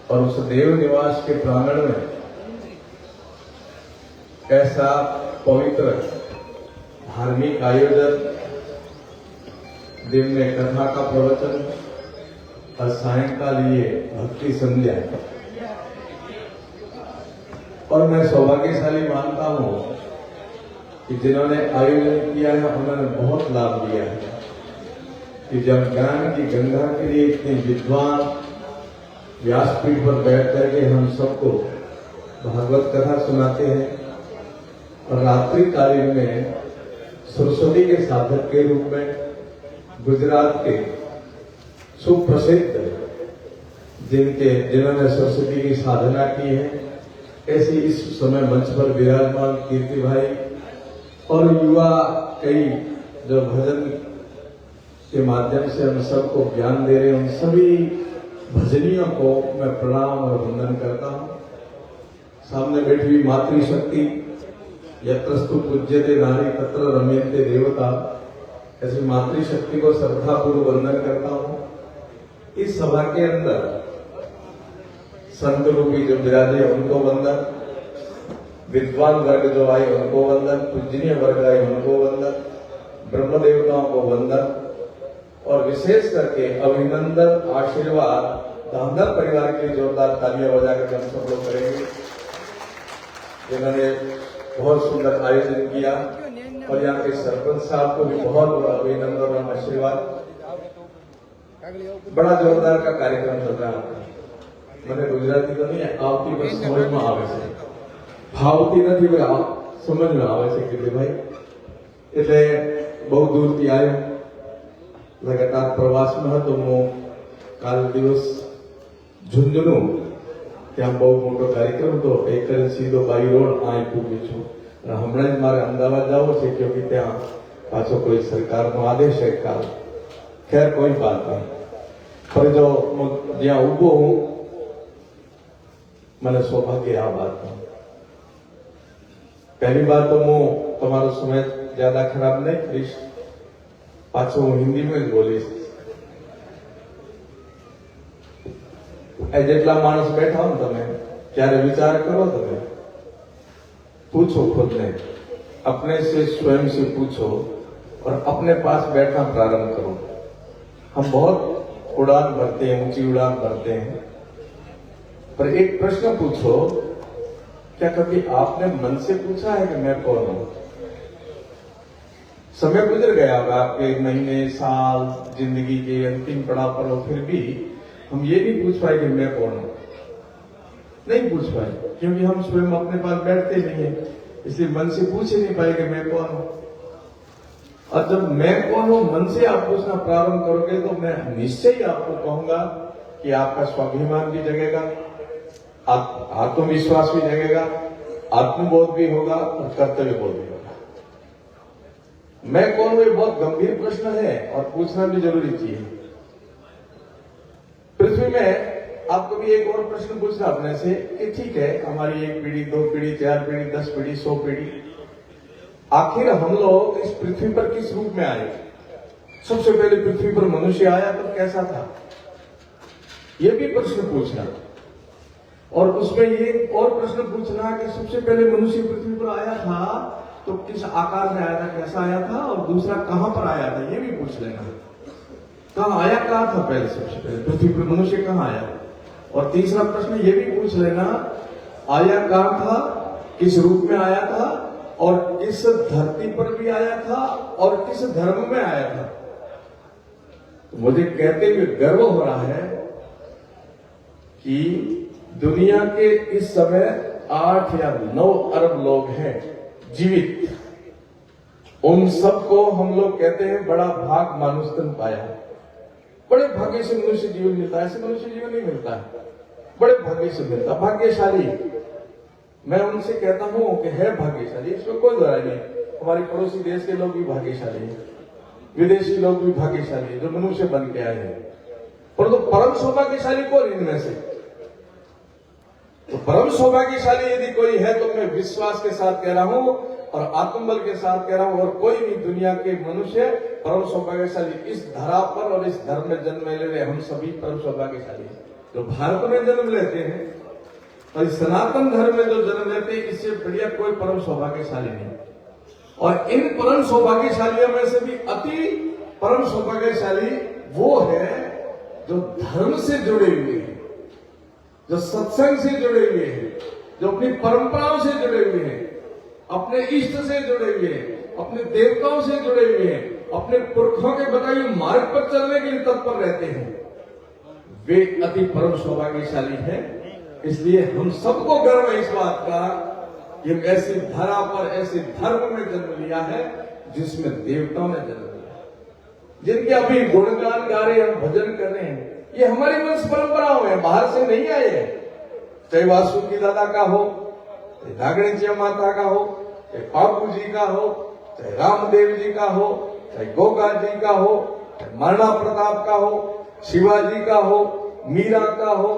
और उस देव निवास के प्रांगण में ऐसा पवित्र धार्मिक आयोजन, दिन में कथा का प्रवचन और सायंकाल ये भक्ति संध्या। और मैं सौभाग्यशाली मानता हूं कि जिन्होंने आयोजन किया है उन्होंने बहुत लाभ लिया है कि जब ज्ञान की गंगा के लिए इतने विद्वान व्यासपीठ पर बैठ करके हम सबको भागवत कथा सुनाते हैं और रात्रि कालीन में सरस्वती के साधक के रूप में गुजरात के सुप्रसिद्ध जिन्होंने सरस्वती की साधना की है, ऐसे इस समय मंच पर विराजमान कीर्ति भाई और युवा कई जो भजन के माध्यम से हम सबको ज्ञान दे रहे हैं, उन सभी भजनियों को मैं प्रणाम और वंदन करता हूं। सामने बैठी हुई मातृशक्ति, यत्रस्तु पूज्यते नारी तत्र रम्यन्ते देवता, ऐसी मातृशक्ति को श्रद्धापूर्वक वंदन करता हूं। इस सभा के अंदर संत रूपी जो विराजे उनको वंदन, विद्वान वर्ग जो आए उनको वंदन, पूजनीय वर्ग आए उनको वंदन, ब्रह्म देवताओं को वंदन और विशेष करके अभिनंदन, आशीर्वाद धामदर परिवार के जोरदार तालियां बजाकर हम सब लोग करेंगे, जिन्होंने बहुत सुंदर आयोजन किया। और यहाँ के सरपंच साहब को भी बहुत अभिनंदन और आशीर्वाद। बड़ा जोरदार का कार्यक्रम चल रहा है। मैंने गुजराती तो नहीं आवती पर समझ में आवे છે, ભાવતી નથી પણ સમજ में આવે છે કે ભાઈ એટલે બહુ દૂરથી આવ્યો, લગાતાર પ્રવાસમાં હતો હું। કાલ દિવસ ઝુંઝુનુ ત્યાં બહુ મોટો કાર્યક્રમ હતો, એક સીધો બાઈ રોડ અહીં પૂગ્યો છું। હમણાં જ મારે અમદાવાદ જવું છે क्योंकि ત્યાં પાછો કોઈ સરકારનો આદેશ છે કાલ। ખેર કોઈ વાત નહીં, पर जो જ્યાં ઊભો હું મને સૌભાગ્ય આ વાતનું। पहली बात तो હું તમારો સમય ज्यादा खराब नहीं કરીશ, પાછો હું હિન્દી में જ બોલીશ। જેટલા માણસ બેઠા હો ને તમે ત્યારે વિચાર કરો, તમે पूछो खुद ने, अपने से स्वयं से पूछो और अपने पास बैठना प्रारंभ करो। हम बहुत उड़ान भरते हैं, ऊंची उड़ान भरते हैं, पर एक प्रश्न पूछो, क्या कभी आपने मन से पूछा है कि मैं कौन हूं? समय गुजर गया होगा, आपके महीने साल जिंदगी के अंतिम पड़ाव पर हो, फिर भी हम ये नहीं पूछ पाए कि मैं कौन हूं। नहीं पूछ पाए क्योंकि हम स्वयं अपने पास बैठते नहीं है, इसलिए मन से पूछ ही नहीं पाए कि मैं कौन हूं। और जब मैं कौन हूं मन से आप पूछना प्रारंभ करोगे तो मैं निश्चय ही आपको कहूंगा कि आपका स्वाभिमान भी जगेगा, आत्मविश्वास भी जगेगा, आत्मबोध भी होगा और कर्तव्य बोध भी होगा। मैं कौन हूं ये बहुत गंभीर प्रश्न है और पूछना भी जरूरी चीज है। पृथ्वी में आपको भी एक और प्रश्न पूछना अपने से कि ठीक है, हमारी 1 पीढ़ी 2 पीढ़ी 4 पीढ़ी 10 पीढ़ी 100 पीढ़ी, आखिर हम लोग इस पृथ्वी पर किस रूप में आए? सबसे पहले पृथ्वी पर मनुष्य आया तो कैसा था, यह भी प्रश्न पूछना। और उसमें ये और प्रश्न पूछना कि सबसे पहले मनुष्य पृथ्वी पर आया था तो किस आकार में आया था, कैसा आया था, और दूसरा कहां पर आया था, यह भी पूछ लेना। कहां आया, कहां था पहले, सबसे पहले पृथ्वी पर मनुष्य कहां आया। और तीसरा प्रश्न ये भी पूछ लेना, आया कहां था, किस रूप में आया था, और किस धरती पर भी आया था और किस धर्म में आया था। तो मुझे कहते हुए गर्व हो रहा है कि दुनिया के इस समय 8 या 9 अरब लोग हैं जीवित, उन सबको हम लोग कहते हैं बड़ा भाग मानुस्तन पाया। बड़े भाग्य से मनुष्य जीवन मिलता है, ऐसे मनुष्य जीवन नहीं मिलता है, बड़े भाग्य से मिलता, भाग्यशाली। मैं उनसे कहता हूं कि है भाग्यशाली, इसमें कोई दोहराई नहीं। हमारे पड़ोसी देश के लोग भी भाग्यशाली हैं, विदेशी लोग भी भाग्यशाली हैं जो मनुष्य बन के आए हैं, परंतु परम सौभाग्यशाली कौन इनमें से? तो परम सौभाग्यशाली यदि कोई है तो मैं विश्वास के साथ कह रहा हूं और आत्मबल के साथ कह रहा हूं, और कोई भी दुनिया के मनुष्य परम सौभाग्यशाली इस धरा पर और इस धर्म में जन्म ले रहे हम सभी परम सौभाग्यशाली हैं। जो भारत में जन्म लेते हैं और इस सनातन धर्म में जो जन्म लेते हैं, इससे बढ़िया कोई परम सौभाग्यशाली नहीं। और इन परम सौभाग्यशालियों में से भी अति परम सौभाग्यशाली वो है जो धर्म से जुड़े हुए हैं, जो सत्संग से जुड़े हुए हैं, जो अपनी परंपराओं से जुड़े हुए हैं, अपने इष्ट से जुड़े हुए हैं, अपने देवताओं से जुड़े हुए हैं, अपने पुरखों के बताए हुए मार्ग पर चलने के लिए तत्पर रहते हैं। वे अति परम सौभाग्यशाली हैं। इसलिए हम सबको गर्व है इस बात का कि हम ऐसी धरा पर, ऐसे धर्म में जन्म लिया है जिसमें देवताओं ने जन्म लिया, जिनके अभी गुणगान गा रहे हैं, हम भजन कर रहे हैं। ये हमारी वंश परंपराओं है, बाहर से नहीं आए हैं। चाहे वासुकी दादा का हो, चाहे नागणिया माता का हो, चाहे बापू जी का हो, चाहे रामदेव जी का हो, चाहे गोगा जी का हो, चाहे महाराणा प्रताप का हो, शिवाजी का हो, मीरा का हो,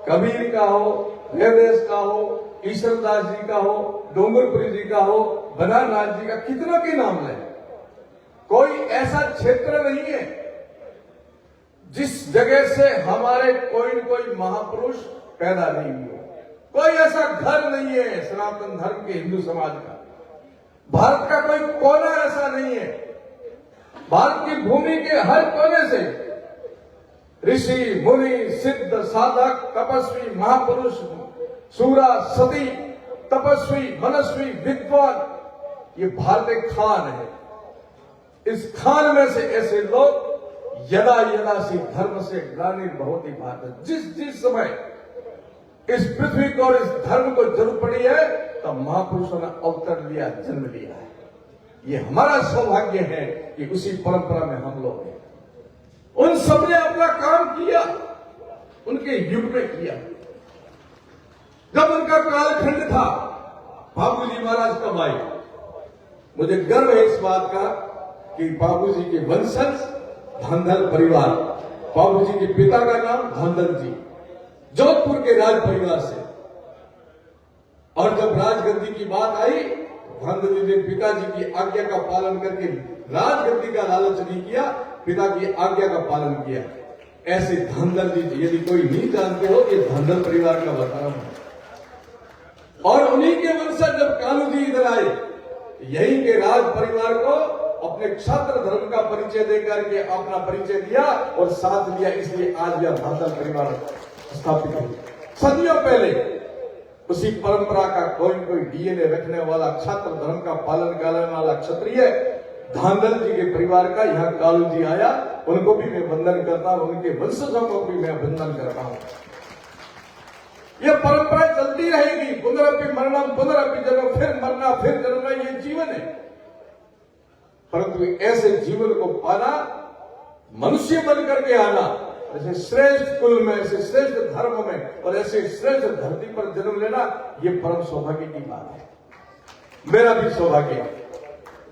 कबीर का हो, वेदेश का हो, ईश्वरदास जी का हो, डोंगरपुरी जी का हो, बनारनाथ जी का, कितनों के नाम ले। कोई ऐसा क्षेत्र नहीं है जिस जगह से हमारे कोई न कोई महापुरुष पैदा नहीं हुए। कोई ऐसा घर नहीं है सनातन धर्म के हिंदू समाज का। भारत का कोई कोना ऐसा नहीं है। भारत की भूमि के हर कोने से ऋषि, मुनि, सिद्ध, साधक, तपस्वी, महापुरुष, सूरा, सती, तपस्वी, मनस्वी, विद्वान, ये भारत एक खान है। इस खान में से ऐसे लोग यदा यदा से धर्म से ग्लानिर्भवति भारत, जिस समय इस पृथ्वी को और इस धर्म को जरूरत पड़ी है तब महापुरुषों ने अवतर लिया, जन्म लिया है। ये हमारा सौभाग्य है कि उसी परंपरा में हम लोग हैं। उन सबने अपना काम किया, उनके युग में किया। जब उनका कालखंड था, बाबूजी महाराज कब आए? मुझे गर्व है इस बात का कि बाबूजी के वंशज धांधल परिवार, बाबूजी के पिता का नाम धांधल जी, जोधपुर के राज परिवार से। और जब राजगद्दी की बात आई, धांधल जी ने पिताजी की आज्ञा का पालन करके राजगद्दी का लालच नहीं किया, पिता की आज्ञा का पालन किया। ऐसे धांधल जी, यदि कोई नहीं जानते हो, ये धांधल परिवार का बता रहा हूं। और उन्हीं के वंशज जब कालू जी इधर आए, यहीं के राज परिवार को अपने क्षत्र धर्म का परिचय देकर के अपना परिचय दिया और साथ लिया। इसलिए आज यह धांधल परिवार स्थापित हुआ। सदियों पहले उसी परंपरा का कोई डीएनए रखने वाला, क्षत्र धर्म का पालन करने वाला क्षत्रिय धांधल जी के परिवार का यहाँ कालू जी आया। उनको भी मैं वंदन करता हूं, उनके वंशजों को भी मैं वंदन करता हूं। यह परंपरा चलती रहेगी। पुनरपि मरणम पुनरपि जन्म, फिर मरना फिर जन्मना, ये जीवन है। परंतु ऐसे जीवन को पाना, मनुष्य बन करके आना, ऐसे श्रेष्ठ कुल में, ऐसे श्रेष्ठ धर्म में और ऐसे श्रेष्ठ धरती पर जन्म लेना, ये परम सौभाग्य की बात है। मेरा भी सौभाग्य है।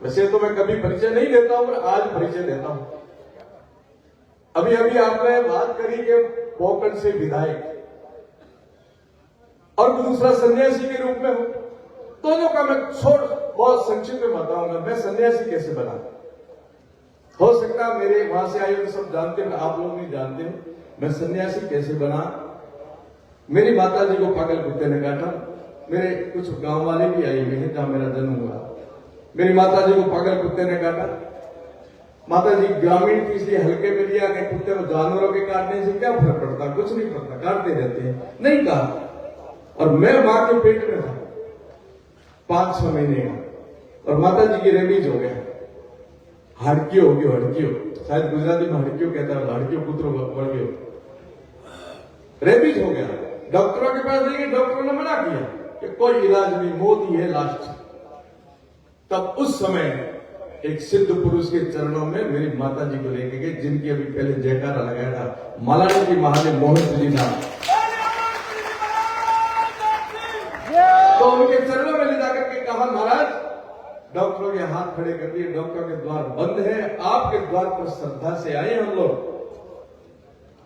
वैसे तो मैं कभी परिचय नहीं देता हूं, आज परिचय देता हूं। अभी अभी आपने बात करी कि पोखरण से विधायक और दूसरा सन्यासी के रूप में हूं। दोनों का मैं बहुत संक्षिप्त में बताऊंगा। मैं सन्यासी कैसे बना, हो सकता है मेरे वहां से आए तो सब जानते हैं, आप लोग नहीं जानते हो। मैं सन्यासी कैसे बना। मेरी माता जी को पागल कुत्ते ने काटा। मेरे कुछ गांव वाले भी आए हुए हैं जहां मेरा जन्म हुआ। मेरी माता जी को पागल कुत्ते ने काटा। माता जी ग्रामीण थी इसलिए हल्के में लिया कि कुत्ते को जानवरों के काटने से क्या फर्क पड़ता, कुछ नहीं पड़ता, काटते रहते हैं, नहीं कहा। और मैं मां के पेट में था 5-6 महीने का, और माता जी की रेबीज हो गया, हड़कियो हो गयो, हड़कियो, शायद गुजराती में हड़कियो कहता है, हड़कियो पुत्र बढ़ गयो, रेबीज हो गया। डॉक्टरों के पास गए, डॉक्टरों ने मना किया कि कोई इलाज नहीं, मौत ही है लास्ट। तब उस समय एक सिद्ध पुरुष के चरणों में मेरी माता जी को लेके गए, जिनकी अभी पहले जयकारा लगाया था, मालानी जी महादेव मोहन जी नाम। तो उनके चरणों में ले जाकर के कहा, महाराज डॉक्टरों के हाथ खड़े कर दिए, डॉक्टरों के द्वार बंद है, आपके द्वार पर श्रद्धा से आए हम लोग,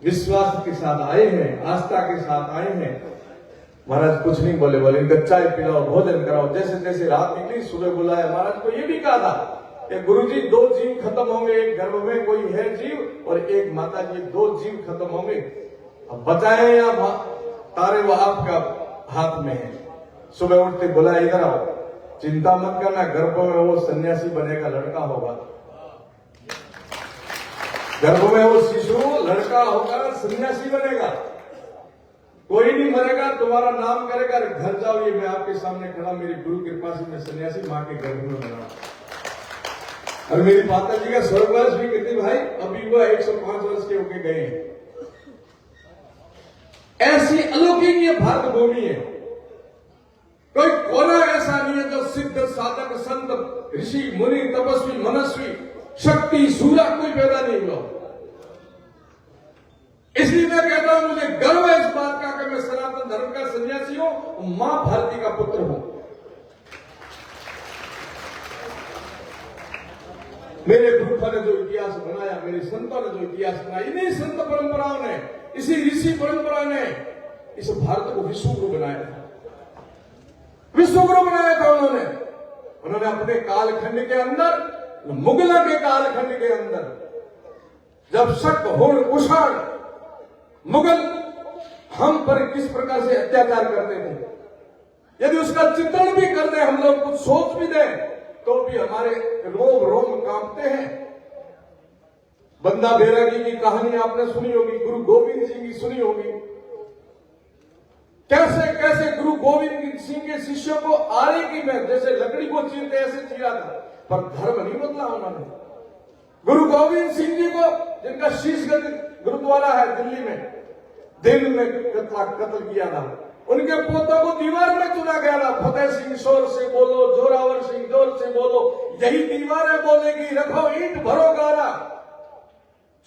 विश्वास के साथ आए हैं, आस्था के साथ आए हैं। महाराज कुछ नहीं बोले, बोले इनका चाय पिलाओ, भोजन कराओ। जैसे जैसे रात निकली, सुबह बुलाया। महाराज को ये भी कहा था कि गुरुजी 2 जीव खत्म होंगे, एक गर्भ में कोई है जीव और एक माता जी, 2 जीव खत्म होंगे। अब बचाए या तारे वो आपका हाथ में है। सुबह उठते बोला इधर आओ, चिंता मत करना, गर्भ में वो सन्यासी बनेगा, लड़का होगा। गर्भ में वो शिशु लड़का होगा, सन्यासी बनेगा, कोई नहीं मरेगा, तुम्हारा नाम करेगा, घर जाओ, ये मैं आपके सामने खड़ा, मेरी गुरु कृपा से मैं सन्यासी मां के गर्भ में बना। और मेरी माता जी का स्वर्गवास भी कहती भाई अभी वो 105 वर्ष के होके गए हैं। ऐसी अलौकिक ये भारत भूमि है, कोई कोना ऐसा नहीं है जो सिद्ध साधक संत ऋषि मुनि तपस्वी मनस्वी शक्ति सूरा कोई पैदा नहीं हुआ। इसलिए मैं कहता हूं मुझे गर्व है इस बात का कि मैं सनातन धर्म का सन्यासी हूं, मां भारती का पुत्र हूं। मेरे गुरुओं ने जो इतिहास बनाया, मेरे संतों ने जो इतिहास बनाया, इन्हीं संत परंपराओं ने, इसी ऋषि परंपरा ने इस भारत को विश्वगुरु बनाया था। विश्वगुरु बनाया था उन्होंने अपने कालखंड के अंदर, मुगलों के कालखंड के अंदर, जब शक होड़ कुषाण मुगल हम पर किस प्रकार से अत्याचार करते थे, यदि उसका चित्रण भी कर दे, हम लोग कुछ सोच भी दें, तो भी हमारे रोम रोम कांपते हैं। बंदा बैरागी की कहानी आपने सुनी होगी, गुरु गोविंद सिंह की सुनी होगी, कैसे कैसे गुरु गोविंद सिंह के शिष्यों को आरे की में जैसे लकड़ी को चीरते ऐसे चीरा था, पर धर्म नहीं बदला उन्होंने। गुरु गोविंद सिंह जी को, जिनका शीशगंज गुरुद्वारा है दिल्ली में, दिन में कत्ल किया था, उनके पोतों को दीवार में चुना गया था। फतेह सिंह शोर से बोलो, जोरावर सिंह जोर से बोलो, यही दीवारें बोलेगी, रखो ईंट भरो गारा,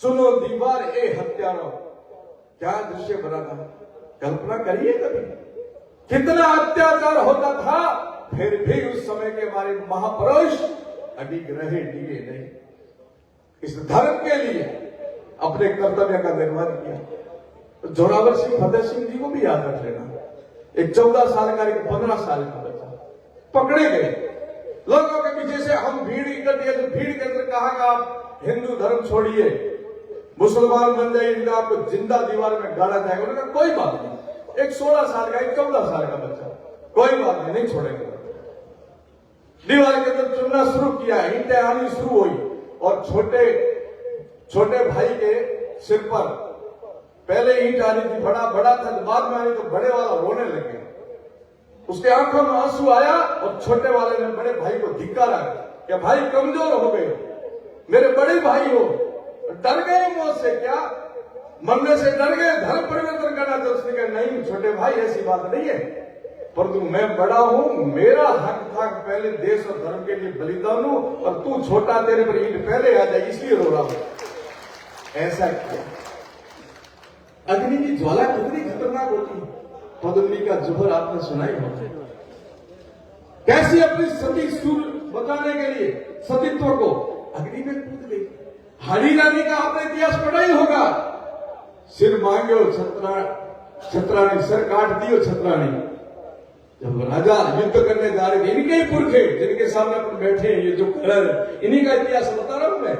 सुनो दीवार ए हत्यारों। क्या दृश्य बना था, कल्पना करिए कभी, कितना अत्याचार होता था, फिर भी उस समय के हमारे महापुरुष अडिग रहे, डिगे नहीं, इस धर्म के लिए अपने कर्तव्य का निर्वहन किया। जोरावर सिंह फतेह सिंह जी को भी याद रख लेना, एक 14 साल का, एक 15 साल का बच्चा पकड़े गए लोगों के पीछे से, हम भीड़ इकट्ठी है, तो भीड़ के अंदर कहा कि आप हिंदू धर्म छोड़िए, मुसलमान बन जाइए, इनका आपको जिंदा दीवार में गाड़ा जाएगा। उन्होंने कहा कोई बात नहीं, एक 16 साल का, एक 14 साल का बच्चा, कोई बात नहीं छोड़ेंगे। दीवार के अंदर चुनना शुरू किया, ईंटें आनी शुरू हुई, और छोटे भाई के सिर पर पहले ईंट आ रही थी, बड़ा था, बाद में आई तो बड़े वाला रोने लगे, उसके आंखों में आंसू आया, और छोटे वाले ने बड़े भाई को धिक्कारा कि भाई कमजोर हो गए, मेरे बड़े भाई हो, डर गए मौत से, क्या मरने से डर गए, धर्म परिवर्तन करना था। उसने कहा नहीं छोटे भाई ऐसी बात नहीं है, परंतु मैं बड़ा हूं, मेरा हक था पहले देश और धर्म के लिए बलिदान हूं, और तू छोटा, तेरे पर ईंट पहले आ जाए, इसलिए रो रहा हूं। ऐसा किया। अग्नि की ज्वाला कितनी खतरनाक होती है, पद्मिनी का जोहर आपने सुनाई होगा, कैसे अपनी सती सूर बचाने के लिए सतीत्व को अग्नि में कूद गई। हरी रानी का आपने इतिहास पढ़ा ही होगा, सिर मांगे छत्राणी, सिर काट दी छत्राणी। जब राजा युद्ध करने जा रहे थे, इनके ही पुरखे जिनके सामने अपन बैठे हैं, ये जो कलर, इन्हीं का इतिहास बता रहा हूं मैं।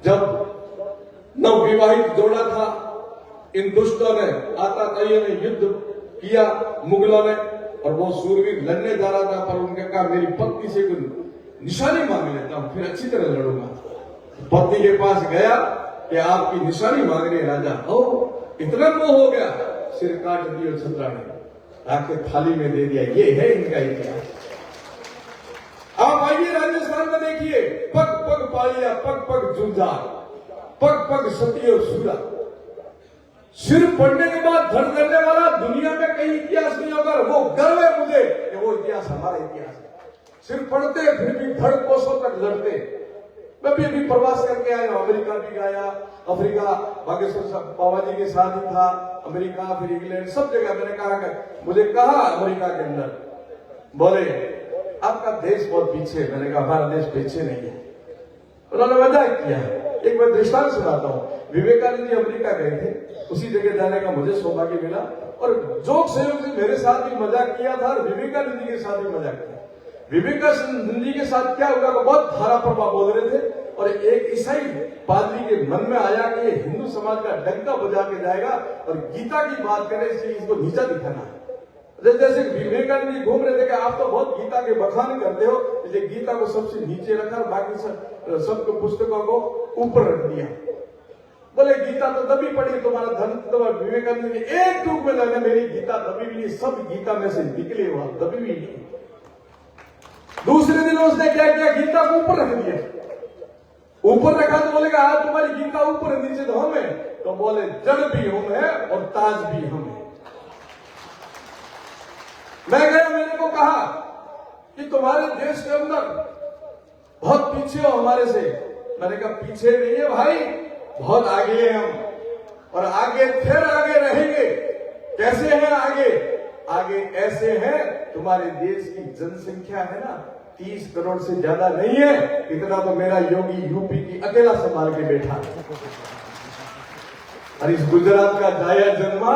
जब नवविवाहित जोड़ा था, इन दुष्टों ने, आताताइयों ने युद्ध किया मुगलों ने, और वो सूरवीर लड़ने जा रहा था, पर उनके कहा मेरी पत्नी से कोई निशानी मांग लेता हूं, फिर अच्छी तरह लड़ूंगा। पत्नी के पास गया कि आपकी निशानी मांग रही है राजा। ओ इतना मोह हो गया, सिर काट दिया छत्राणी, आके थाली में दे दिया। ये है इनका इतिहास। आप आइए राजस्थान में देखिए, पग पग पालिया, पग पग जूझा, पग पग सती और सूरा। सिर पड़ने के बाद धड़ करने वाला दुनिया में कहीं इतिहास नहीं होगा। वो गर्व है मुझे कि वो इतिहास हमारा इतिहास है। सिर पड़ते फिर भी धड़ कोसों तक लड़ते। मैं भी अभी प्रवास करके आया, अमेरिका भी गया, अफ्रीका बागेश्वर बाबा जी के साथ ही था, अमेरिका फिर इंग्लैंड सब जगह। मैंने कहा कि मुझे कहा अमेरिका के अंदर, बोले आपका देश बहुत पीछे। मैंने कहा हमारा देश पीछे नहीं है। उन्होंने मजाक किया। एक मैं दृष्टांत सुनाता हूँ। विवेकानंद जी अमेरिका गए थे, उसी जगह जाने का मुझे सौभाग्य मिला, और जोक सहयोग से मेरे साथ भी मजाक किया था और विवेकानंद जी के साथ भी मजाक किया। विवेकानंद जी के साथ क्या होगा, बहुत धारा प्रभा बोल रहे थे, और एक ईसाई पादरी के मन में आया कि ये हिंदू समाज का डंका बजा के जाएगा और गीता की बात करे, इसलिए इसको नीचा दिखाना है। जैसे विवेकानंद जी घूम रहे थे कि आप तो बहुत गीता के बखान करते हो, इसलिए गीता को सबसे नीचे रखा, बाकी सबको पुस्तकों को ऊपर रख दिया। बोले गीता तो दबी पड़ी, तुम्हारा धन तो विवेकानंद जी एक टूक में लगा, मेरी गीता दबी भी नहीं, सब गीता में से निकले हुआ दबी भी नहीं। दूसरे दिन उसने क्या किया, गीता को ऊपर रख दिया। ऊपर रखा तो बोलेगा आज तुम्हारी गीता ऊपर, नीचे तो हम है। तो बोले जड़ भी हम है और ताज भी हम है। मैं गया, मैंने को कहा कि तुम्हारे देश के अंदर बहुत पीछे हो हमारे से। मैंने कहा पीछे नहीं है भाई, बहुत आगे हैं हम, और आगे फिर आगे रहेंगे। कैसे हैं आगे? आगे ऐसे हैं, तुम्हारे देश की जनसंख्या है ना 30 करोड़ से ज्यादा नहीं है, इतना तो मेरा योगी यूपी की अकेला संभाल के बैठा है। और इस गुजरात का जाया जन्मा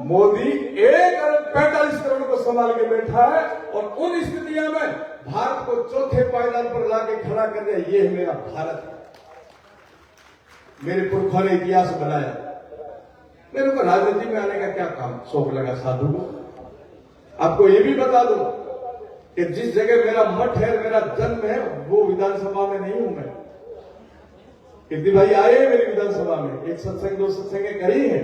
मोदी 1 अरब 45 करोड़ को संभाल के बैठा है। और उन स्थितियों में भारत को चौथे पायदान पर लाके खड़ा कर दिया। ये है मेरा भारत, मेरे पुरखों ने इतिहास बनाया। मेरे को राजनीति में आने का क्या काम शौक लगा साधु को। आपको ये भी बता दूं कि जिस जगह मेरा मठ है, मेरा जन्म है, वो विधानसभा में नहीं हूं मैं। कीर्ति भाई आए मेरी विधानसभा में, एक सत्संग 2 सत्संग करी है।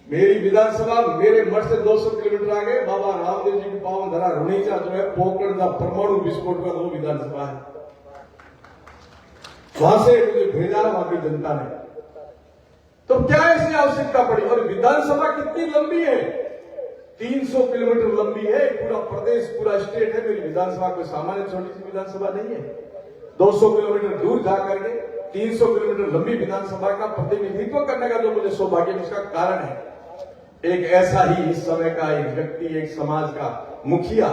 मेरी विधानसभा मेरे मठ से 200 किलोमीटर आगे बाबा रामदेव जी की पावन धरा रुणीचा जो है, पोखरण का परमाणु विस्फोट का वो विधानसभा है। वहां से मुझे भेजा वहां की जनता ने। तो क्या ऐसी आवश्यकता पड़ी? और विधानसभा कितनी लंबी है, 300 किलोमीटर लंबी है। पूरा प्रदेश, पूरा स्टेट है। मेरी विधानसभा कोई सामान्य छोटी सी विधानसभा नहीं है। 200 किलोमीटर दूर जाकर के 300 किलोमीटर लंबी विधानसभा का प्रतिनिधित्व करने का जो मुझे सौभाग्य, उसका कारण है एक ऐसा ही इस समय का एक व्यक्ति, एक समाज का मुखिया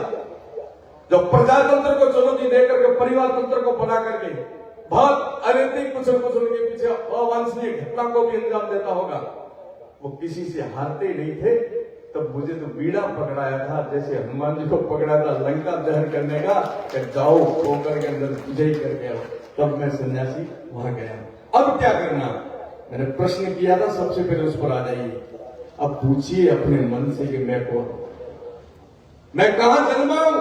जो प्रजातंत्र को चुनौती देकर के परिवार तंत्र को बना करके बहुत अनैतिक कुछ के पीछे अवांछनीय घटना को भी अंजाम देता होगा। वो किसी से हारते नहीं थे। तब मुझे तो बीड़ा पकड़ाया था, जैसे हनुमान जी को पकड़ा था लंका दहन करने का, कि जाओ पोखर के अंदर विजय करके आओ। तब मैं सन्यासी वहां गया। अब क्या करना? मैंने प्रश्न किया था, सबसे पहले उस पर आ जाइए। अब पूछिए अपने मन से कि मैं कौन, मैं कहां जन्मा हूं,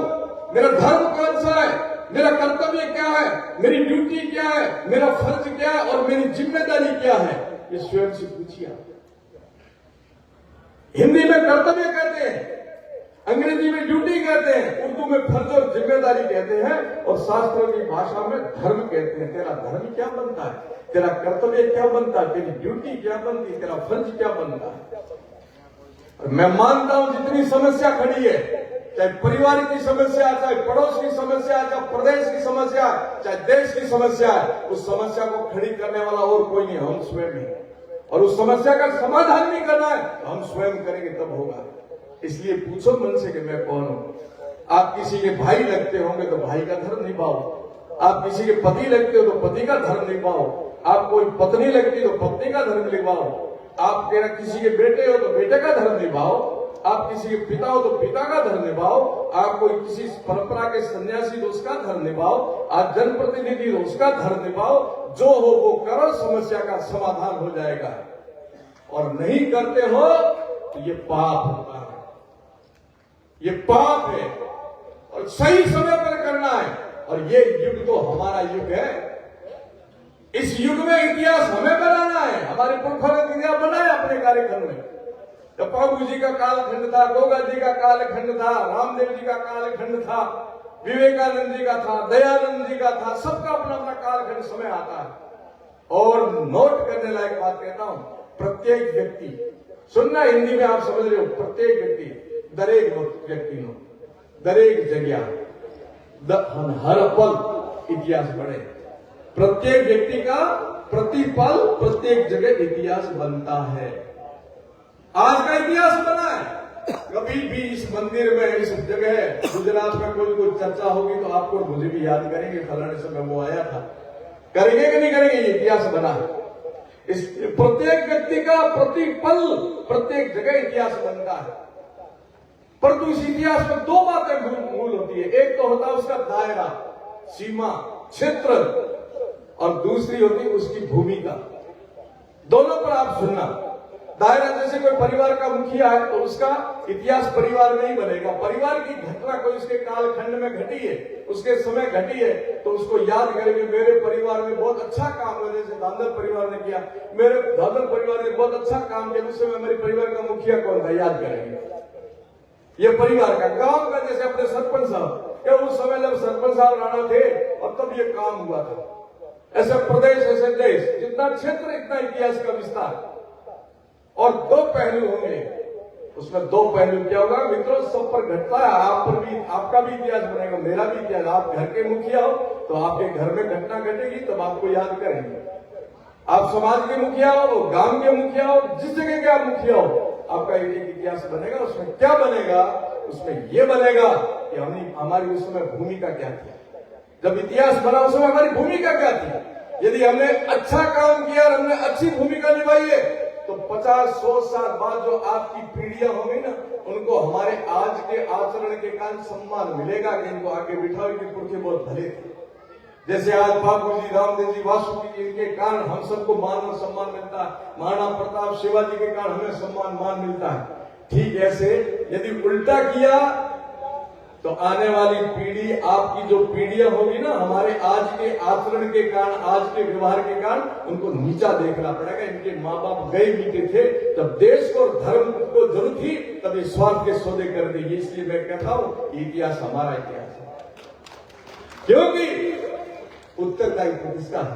मेरा धर्म कौन सा है, मेरा कर्तव्य क्या है, मेरी ड्यूटी क्या है, मेरा फर्ज क्या है और मेरी जिम्मेदारी क्या है, ये स्वयं से पूछिए। हिंदी में कर्तव्य कहते हैं, अंग्रेजी में ड्यूटी कहते हैं, उर्दू में फर्ज और जिम्मेदारी कहते हैं, और शास्त्रों की भाषा में धर्म कहते हैं। तेरा धर्म क्या बनता है, तेरा कर्तव्य क्या बनता है, तेरी ड्यूटी क्या बनती है, तेरा फर्ज क्या बनता है। और मैं मानता हूं जितनी समस्या खड़ी है, चाहे परिवार की समस्या, चाहे पड़ोस की समस्या, चाहे प्रदेश की समस्या, चाहे देश की समस्या है, उस समस्या को खड़ी करने वाला और कोई नहीं, हम स्वयं हैं। और उस समस्या का समाधान भी करना है तो हम स्वयं करेंगे, तब होगा। इसलिए पूछो मन से कि मैं कौन हूं। आप किसी के भाई लगते होंगे तो भाई का धर्म निभाओ, आप किसी के पति लगते हो तो पति का धर्म निभाओ, आप कोई पत्नी लगती हो तो पत्नी का धर्म निभाओ, आप किसी के बेटे हो तो बेटे का धर्म निभाओ, आप किसी के पिता हो तो पिता का धर्म निभाओ, आप कोई किसी परंपरा के सन्यासी तो उसका धर्म निभाओ, आप जनप्रतिनिधि तो उसका धर्म निभाओ। जो हो वो करो, समस्या का समाधान हो जाएगा। और नहीं करते हो तो ये पाप होता है, ये पाप है। और सही समय पर करना है। और ये युग तो हमारा युग है। इस युग में इतिहास हमें बनाना है। हमारे पुरखों ने इतिहास बनाया अपने कार्यक्रम में। जब प्रभु जी का कालखंड था, गोगा जी का कालखंड था, रामदेव जी का कालखंड था, विवेकानंद जी का था, दयानंद जी का था, सबका अपना अपना कालखंड समय आता है। और नोट करने लायक बात कहता हूं, प्रत्येक व्यक्ति, सुनना हिंदी में आप समझ रहे हो, प्रत्येक व्यक्ति, दरेक व्यक्ति नो दरेक जगह हर पल इतिहास बढ़े। प्रत्येक व्यक्ति का प्रतिपल प्रत्येक जगह इतिहास बनता है। आज का इतिहास बना है। कभी भी इस मंदिर में, इस जगह गुजरात में कोई चर्चा होगी तो आपको मुझे भी याद करेंगे, फलाने समय वो आया था। करेंगे कि नहीं करेंगे? ये इतिहास बना है। इस प्रत्येक व्यक्ति का प्रतिपल प्रत्येक जगह इतिहास बनता है। परंतु इस इतिहास में दो बातें मूल होती है। एक तो होता है उसका दायरा, सीमा, क्षेत्र। और दूसरी होती उसकी भूमिका। दोनों पर आप सुनना। दायरा जैसे कोई परिवार का मुखिया है तो उसका इतिहास परिवार में ही बनेगा। परिवार की घटना कोई उसके कालखंड में घटी है, उसके समय घटी है, तो उसको याद करेंगे मेरे परिवार में बहुत अच्छा काम हुआ, जैसे धांधल परिवार ने किया, मेरे धांधल परिवार ने बहुत अच्छा काम किया, उस समय मेरे परिवार का मुखिया कौन था याद करेंगे। ये परिवार का गांव का, जैसे अपने सरपंच साहब, या उस समय जब सरपंच साहब राणा थे और तब ये काम हुआ था। ऐसे प्रदेश, ऐसे देश, जितना क्षेत्र इतना इतिहास का विस्तार। और दो पहलू होंगे उसमें। दो पहलू क्या होगा मित्रों, सब पर घटता है। आप पर भी, आपका भी इतिहास बनेगा, मेरा भी इतिहास। आप घर के मुखिया हो तो आपके घर में घटना घटेगी तब आपको याद करेंगे। आप समाज के मुखिया हो, गांव के मुखिया हो, जिस जगह के आप मुखिया हो, आपका एक इतिहास बनेगा। उसमें क्या बनेगा? उसमें यह बनेगा कि हमारी उस समय भूमिका क्या थी। जब इतिहास बना उस समय हमारी भूमिका क्या थी। यदि हमने अच्छा काम किया और हमने अच्छी भूमिका निभाई है तो 50-100 साल बाद जो आपकी पीढ़ियां होंगी ना, उनको हमारे आज के आचरण के कारण सम्मान मिलेगा कि इनको आगे बिठाओ, इनके पुरखे बहुत भले थे। जैसे आज बापू जी, रामदेव जी, वासुकी जी, इनके कारण हम सबको मान और सम्मान मिलता है। महाराणा प्रताप, शिवाजी के कारण हमें सम्मान मान मिलता है। ठीक ऐसे यदि उल्टा किया तो आने वाली पीढ़ी, आपकी जो पीढ़ियां होगी ना, हमारे आज के आचरण के कारण, आज के व्यवहार के कारण उनको नीचा देखना पड़ेगा। इनके माँ बाप गए बीते थे जब देश को और धर्म को जरूरत थी, तब ये स्वार्थ के सौदे कर दिए। इसलिए मैं कहता हूं इतिहास हमारा इतिहास है, क्योंकि उत्तरदायित्व किसका है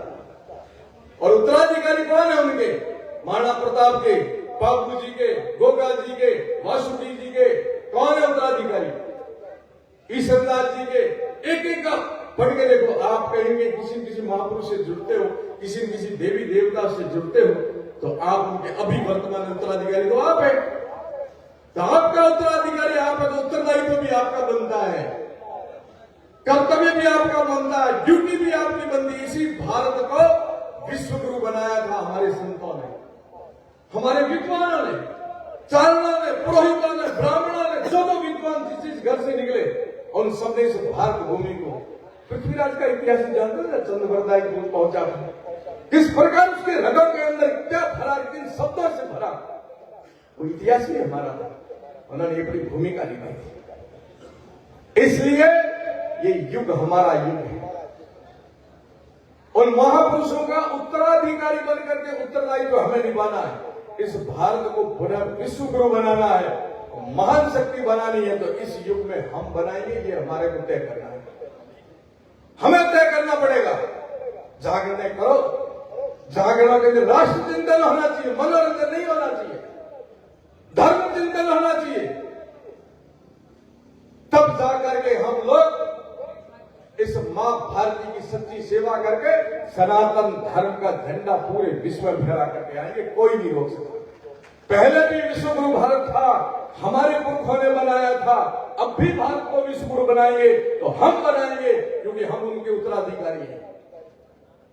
और उत्तराधिकारी कौन है उनके? महाराणा प्रताप के, बापू जी के, गोगा जी के, वासुकी जी के, कौन है उत्तराधिकारी? ईश्वरदास जी के। एक एक का पढ़ के देखो। आप कहेंगे किसी महापुरुष से जुड़ते हो, किसी देवी देवता से जुड़ते हो, तो आप उनके अभी वर्तमान उत्तराधिकारी तो आप है। तो आपका उत्तराधिकारी आप है, तो उत्तरदायित्व भी आपका बनता है, कर्तव्य भी आपका बनता है, ड्यूटी भी आपकी बनती है। इसी भारत को विश्व गुरु बनाया था हमारे संतों ने, हमारे विद्वानों ने, चारणों ने, पुरोहितों ने, ब्राह्मणों ने, जो विद्वान जिस घर से निकले, उन सब ने इस भारत भूमि को, पृथ्वीराज का इतिहास जानते हैं, चंद्रवरदाई दूध पहुंचा किस प्रकार उसके रगों के अंदर क्या भरा, किन शब्दों से भरा, वो इतिहास ही हमारा था। उन्होंने अपनी भूमिका निभाई थी। इसलिए ये युग हमारा युग है। उन महापुरुषों का उत्तराधिकारी बनकर के उत्तरदायित्व हमें निभाना है। इस भारत को पुनः विश्व गुरु बनाना है, महान शक्ति बनानी है, तो इस युग में हम बनाएंगे, ये हमारे को तय करना है। हमें तय करना पड़ेगा। जागरण करो, जागरण के लिए राष्ट्र चिंतन होना चाहिए, मनोरंजन नहीं होना चाहिए, धर्म चिंतन होना चाहिए। तब जाकर के हम लोग इस मां भारती की सच्ची सेवा करके सनातन धर्म का झंडा पूरे विश्व में फहरा करके आएंगे। कोई नहीं रोक सकता। पहले भी विश्व गुरु भारत था, हमारे पुरखों ने बनाया था, अब भी भारत को विश्व गुरु बनाएंगे तो हम बनाएंगे, क्योंकि हम उनके उत्तराधिकारी हैं।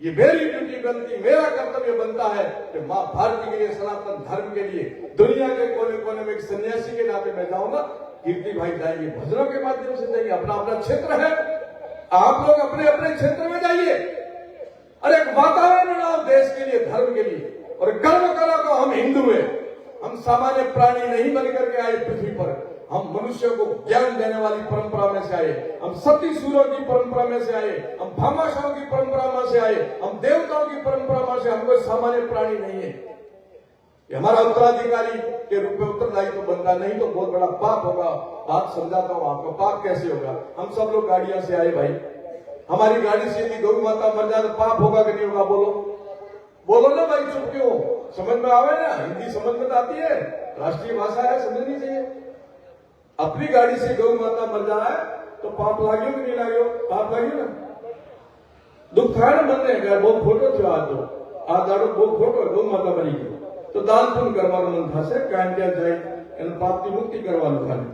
ये मेरी ड्यूटी बनती, मेरा कर्तव्य बनता है कि मां भारती के लिए, सनातन धर्म के लिए, दुनिया के कोने कोने में एक सन्यासी के नाते मैं जाऊंगा। कीर्ति भाई जाएंगे, भजनों के माध्यम से जाइए, अपना अपना क्षेत्र है, आप लोग अपने अपने क्षेत्र में जाइए। अरे एक वातावरण बनाओ देश के लिए, धर्म के लिए, और गर्व करो को हम हिंदू हैं। हम सामान्य प्राणी नहीं बनकर के आए पृथ्वी पर, हम मनुष्यों को ज्ञान देने वाली परंपरा में से आए, हम सती सूरों की परंपरा में से आए, हम भामाशाहों की परंपरा में से आए, हम देवताओं की परंपरा में से, हम कोई सामान्य प्राणी नहीं है। ये हमारा उत्तराधिकारी के रूप में उत्तरदायित्व बनता, नहीं तो बहुत बड़ा पाप होगा। बात समझाता हूं आपको, पाप कैसे होगा। हम सब लोग गाड़ियों से आए भाई, हमारी गाड़ी से यदि गौ माता मर जाए तो पाप होगा कि नहीं होगा? बोलो ना भाई, चुप क्यों? समझ में आवे ना, हिंदी समझ में आती है, राष्ट्रीय भाषा है, समझनी चाहिए। अपनी गाड़ी से गौ माता मर जाए तो पाप लागियो कि नहीं लागियो? पाप लागियो ना। दुख था ना मन में, बहुत फोटो थो आज दाड़ो बहुत फोटो गौ माता मरी गई तो दान पुण्य करवानो मन थशे, कांई ત્યાં જાય એને પાપથી મુક્તિ કરવાનું થાય।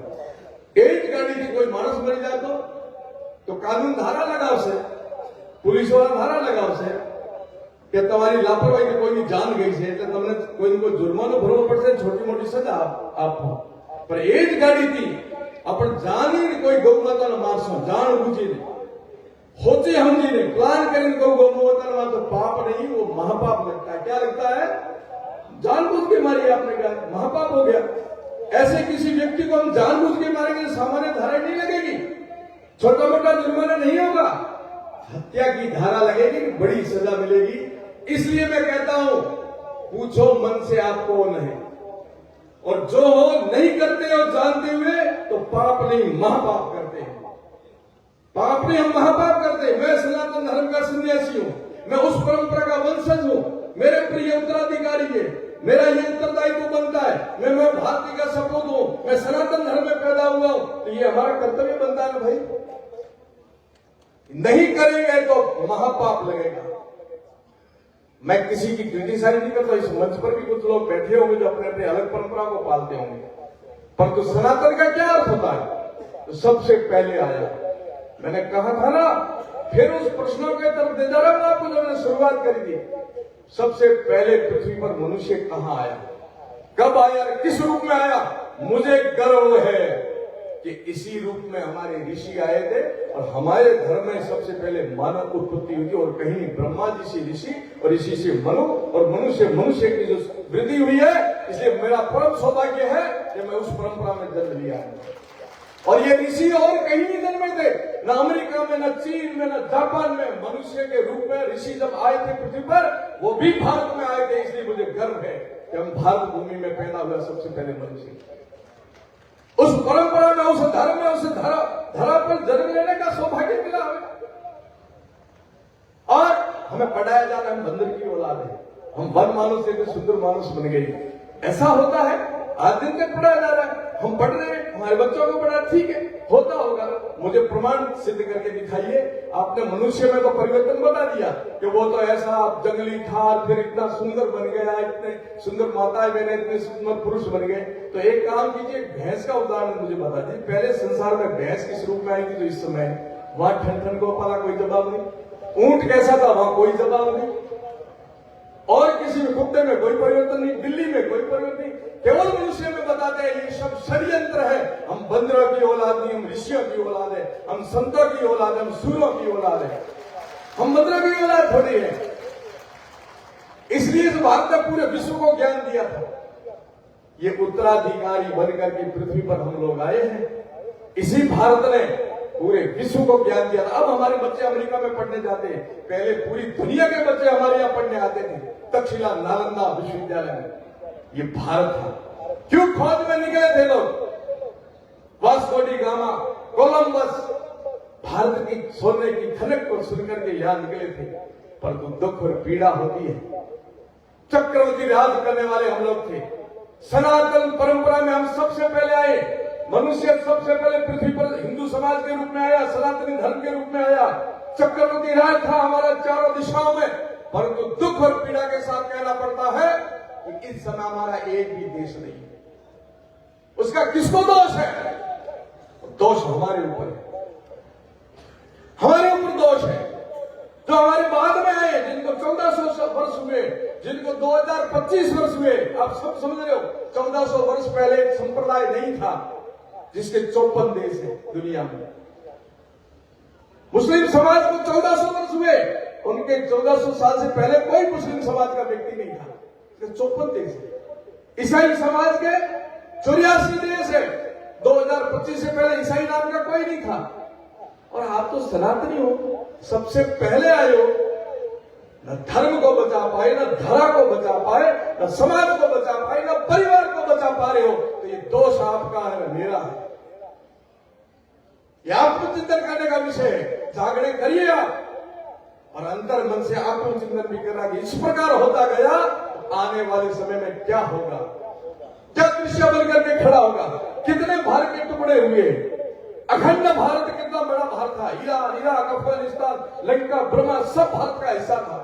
એ જ ગાડીથી કોઈ માણસ મરી જાય તો કાનૂન ધારા લગાવશે, પોલીસ વાળા ધારા લગાવશે કે તમારી લાપરવાહીથી કોઈની જાન ગઈ છે એટલે તમને કોઈને કોઈ જુર્માનો ભરવો પડશે, છોટી મોટી સજા આપો। પણ એ જ ગાડીથી આપણે જાણીને કોઈ ગૌ માતાને મારશો, જાણ બૂજીને, सोचे हम जी ने प्लान कर इनको गोमोवतन वहां तो पाप नहीं वो महापाप लगता है। क्या लगता है? जानबूझ के मारिए आपने कहा, महापाप हो गया। ऐसे किसी व्यक्ति को हम जानबूझ के मारेंगे तो सामान्य धारा नहीं लगेगी, छोटा मोटा जुर्माना नहीं होगा, हत्या की धारा लगेगी, बड़ी सजा मिलेगी। इसलिए मैं कहता हूं पूछो मन से आप कौन है, और जो हो नहीं करते हो जानते हुए तो पाप नहीं महापाप करते हैं। पाप नहीं, हम महापाप करते हैं। मैं सनातन धर्म का सन्यासी हूं, मैं उस परंपरा का वंशज हूं, मेरे प्रिय उत्तराधिकारी है, मेरा ये उत्तरदायित्व बनता है। मैं भारतीय का सपूत हूं, मैं सनातन धर्म में पैदा हुआ हूं, तो ये हमारा कर्तव्य बनता है ना भाई। नहीं करेंगे तो महापाप लगेगा। मैं किसी की क्रिटिसाइज नहीं करता, इस मंच पर भी कुछ लोग बैठे होंगे जो अपने अपने अलग परंपरा को पालते होंगे, परंतु सनातन का क्या अर्थ होता है? तो सबसे पहले आया, मैंने कहा था ना, फिर उस प्रश्नों के तरफ दे जा रहा हूं आपको जो मैंने शुरुआत करी थी। सबसे पहले पृथ्वी पर मनुष्य कहां आया, कब आया, किस रूप में आया? मुझे गर्व है कि इसी रूप में हमारे ऋषि आए थे, और हमारे धर्म में सबसे पहले मानव उत्पत्ति हुई थी, और कहीं ब्रह्मा जी से ऋषि और ऋषि से मनु, और मनुष्य की जो वृद्धि हुई है। इसलिए मेरा परम सौभाग्य है कि मैं उस परंपरा में जन्म लिया है। और ये ऋषि और कहीं नहीं जन्मे थे, न अमेरिका में, न चीन में, न जापान में। मनुष्य के रूप में ऋषि जब आए थे पृथ्वी पर, वो भी भारत में आए थे। इसलिए मुझे गर्व है कि हम भारत भूमि में पैदा हुआ सबसे पहले मनुष्य। उस परंपरा में, उस धर्म में, उस धरा पर जन्म लेने का सौभाग्य मिला हमें। और हमें पढ़ाया जा रहा है हम बंदर की औलाद है, हम वन मानुष से सुंदर मानुष बन गए। ऐसा होता है, आज दिन तक पढ़ाया जा रहा है, हम पढ़ रहे हैं, हमारे बच्चों को पढ़ा, ठीक है, होता होगा। मुझे प्रमाण सिद्ध करके दिखाइए। आपने मनुष्य में तो परिवर्तन बता दिया कि वो तो ऐसा जंगली था, फिर इतना सुंदर बन गया, इतने सुंदर माताएं बने, इतने सुंदर पुरुष बन गए। तो एक काम कीजिए, भैंस का उदाहरण मुझे बता दीजिए। पहले संसार में भैंस किस रूप में आई थी जो इस समय? वहां ठन को पाला, कोई जवाब नहीं। ऊंट कैसा था, वहां कोई जवाब नहीं। और किसी में, कुत्ते में कोई परिवर्तन नहीं, बिल्ली में कोई परिवर्तन नहीं, केवल मनुष्य में बताते हैं ये सब षड्यंत्र है। हम बंदरों की औलाद नहीं, हम ऋषियों की औलाद है, हम संतों की औलाद है, हम सूरों की औलाद है, हम बंदरों की औलाद थोड़ी है। इसलिए तो भारत ने पूरे विश्व को ज्ञान दिया था। ये उत्तराधिकारी बनकर के पृथ्वी पर हम लोग आए हैं। इसी भारत ने पूरे विश्व को ज्ञान दिया था। अब हमारे बच्चे अमेरिका में पढ़ने जाते हैं, पहले पूरी दुनिया के बच्चे हमारे यहाँ पढ़ने आते थे, तक्षशिला नालंदा विश्वविद्यालय में। ये भारत था। क्यों खोज में निकले थे लोग? Vasco D gamma, Columbus, Bharat की सोने की खनक को सुनकर के यहां निकले थे। परंतु दुख और पीड़ा होती है। चक्रवर्ती राज करने वाले हम लोग थे। सनातन परंपरा में हम सबसे पहले आए। मनुष्य सबसे पहले पृथ्वी पर हिंदू समाज के रूप में आया, सनातनी धर्म के रूप में आया। चक्रवर्ती राज था हमारा चारों दिशाओं में। परंतु दुख और पीड़ा के साथ कहना पड़ता है कि इस समय हमारा एक भी देश नहीं है। उसका किसको दोष है? दोष हमारे ऊपर है, हमारे ऊपर दोष है। जो हमारे बाद में आए, जिनको 1400 वर्ष हुए, जिनको 2025 वर्ष हुए, आप सब समझ रहे हो। 1400 वर्ष पहले एक संप्रदाय नहीं था जिसके 54 देश है दुनिया में। मुस्लिम समाज को 1400 वर्ष हुए, उनके 1400 साल से पहले कोई मुस्लिम समाज का व्यक्ति नहीं था, 54 देश है। ईसाई समाज के 84 देश है, 2025 से पहले ईसाई नाम का कोई नहीं था। और आप तो सनातनी हो, सबसे पहले आए हो। न धर्म को बचा पाए, न धरा को बचा पाए, न समाज को बचा पाए, न परिवार को बचा पा रहे हो, तो ये दोष आपका है, मेरा है। यह आत्मचिंतन करने का विषय है। जागरण करिए आप, और अंतर मन से आत्मचिंतन भी करना कि इस प्रकार होता गया, आने वाले समय में क्या होगा, क्या दृश्य बनकर के खड़ा होगा। कितने भारत के टुकड़े हुए, अखंड भारत कितना बड़ा भारत था। ईरान, इराक, अफगानिस्तान, लंका, ब्रह्मा सब भारत का हिस्सा था।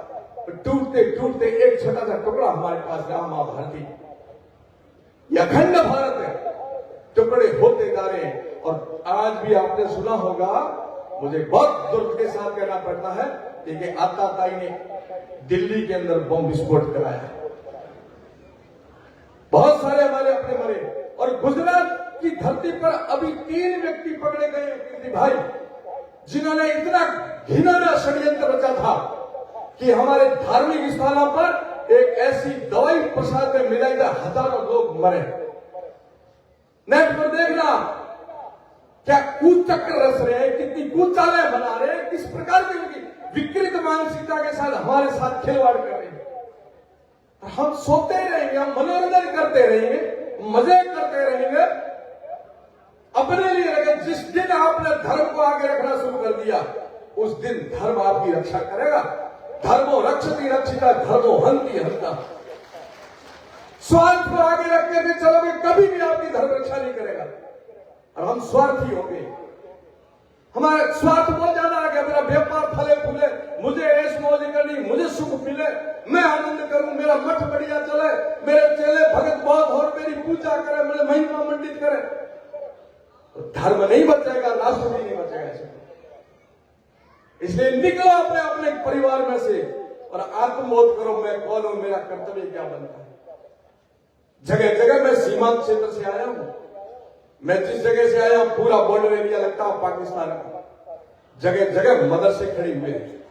टूटते टूटते एक छोटा सा टुकड़ा हमारे पास रहा, मां भारती। यह अखंड भारत है, टुकड़े होते जा रहे हैं। और आज भी आपने सुना होगा, मुझे बहुत दुर्ग के साथ कहना पड़ता है कि आताताई ने दिल्ली के अंदर बम विस्फोट कराया। बहुत सारे हमारे अपने मरे। और गुजरात की धरती पर अभी 3 व्यक्ति पकड़े गए भाई, जिन्होंने इतना घिनौना षड्यंत्र रचा था कि हमारे धार्मिक स्थानों पर एक ऐसी दवाई प्रसाद में मिलाई था, हजारों लोग मरे। नेट पर देखना क्या कूचक्र रच रहे हैं, कितनी कूचालें बना रहे हैं, किस प्रकार की उनकी विकृत मानसिकता के साथ हमारे साथ खिलवाड़ कर रहे हैं। हम सोते रहेंगे, हम मनोरंजन करते रहेंगे, मजे करते रहेंगे, अपने लिए रखे। जिस दिन आपने धर्म को आगे रखना शुरू कर दिया, उस दिन धर्म आपकी रक्षा करेगा। धर्मो रक्षति रक्षिता, धर्मो हंति हंता। स्वार्थ को आगे रख के चलोगे, कभी भी आपकी धर्म रक्षा नहीं करेगा। और हम स्वार्थी हो गए, हमारा स्वार्थ बहुत ज्यादा आ गया। मेरा व्यापार फले फूले, मुझे ऐश मौज करनी, मुझे सुख मिले, मैं आनंद करूं, मेरा मठ बढ़िया चले, मेरे चेले भगत बहुत और मेरी पूजा करे, मेरे महिमा मंडित करे, तो धर्म नहीं बचेगा, राष्ट्र भी नहीं बचेगा। इसलिए निकलो अपने अपने परिवार में से और आत्मबोध करो, मैं कौन हूं, मेरा कर्तव्य क्या बनता है। जगह जगह मैं सीमांत क्षेत्र से आया हूं, मैं जिस जगह से आया हूं पूरा बॉर्डर एरिया लगता है पाकिस्तान का। जगह जगह मदरसे खड़ी हुए हैं,